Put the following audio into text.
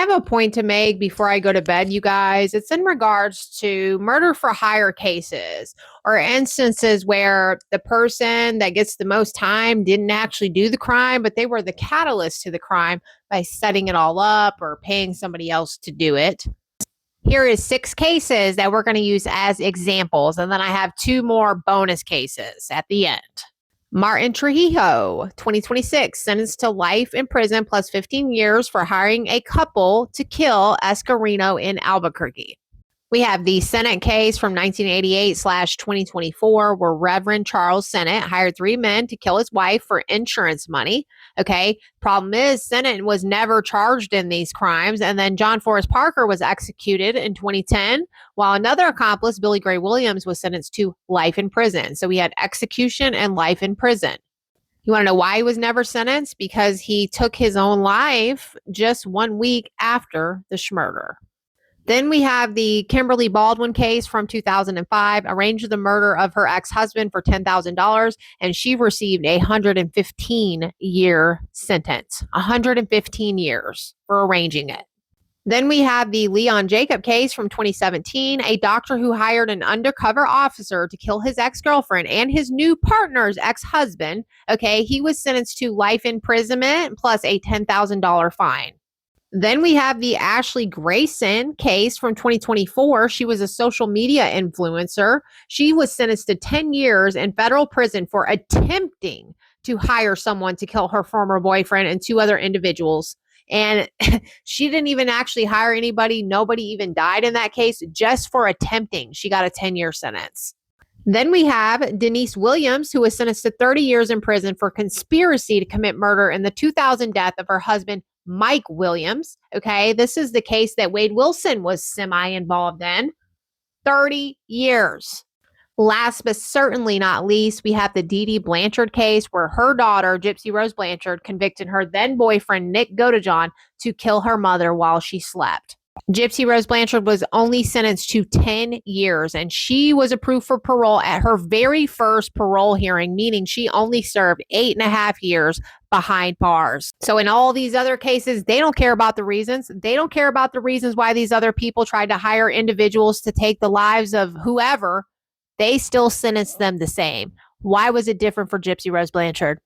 have a point to make before I go to bed, you guys. It's in regards to murder for hire cases or instances where the person that gets the most time didn't actually do the crime, but they were the catalyst to the crime by setting it all up or paying somebody else to do it. Here is 6 cases that we're going to use as examples, and then I have 2 more bonus cases at the end. Martin Trujillo, 2026, sentenced to life in prison plus 15 years for hiring a couple to kill Escarino in Albuquerque. We have the Sennett case from 1988/2024, where Reverend Charles Sennett hired 3 men to kill his wife for insurance money. Okay. Problem is, Sennett was never charged in these crimes. And then John Forrest Parker was executed in 2010, while another accomplice, Billy Gray Williams, was sentenced to life in prison. So we had execution and life in prison. You want to know why he was never sentenced? Because he took his own life just 1 week after the murder. Then we have the Kimberly Baldwin case from 2005, arranged the murder of her ex-husband for $10,000, and she received a 115-year sentence. 115 years for arranging it. Then we have the Leon Jacob case from 2017, a doctor who hired an undercover officer to kill his ex-girlfriend and his new partner's ex-husband. Okay, he was sentenced to life imprisonment plus a $10,000 fine. Then we have the Ashley Grayson case from 2024. She was a social media influencer. She was sentenced to 10 years in federal prison for attempting to hire someone to kill her former boyfriend and 2 other individuals. And she didn't even actually hire anybody. Nobody even died in that case, just for attempting. She got a 10-year sentence. Then we have Denise Williams, who was sentenced to 30 years in prison for conspiracy to commit murder in the 2000 death of her husband, Mike Williams. Okay, this is the case that Wade Wilson was semi-involved in. 30 years. Last but certainly not least, we have the Dee Dee Blanchard case, where her daughter, Gypsy Rose Blanchard, convicted her then boyfriend, Nick Godejohn, to kill her mother while she slept. Gypsy Rose Blanchard was only sentenced to 10 years, and she was approved for parole at her very first parole hearing, meaning she only served 8.5 years behind bars. So in all these other cases, they don't care about the reasons. They don't care about the reasons why these other people tried to hire individuals to take the lives of whoever. They still sentenced them the same. Why was it different for Gypsy Rose Blanchard?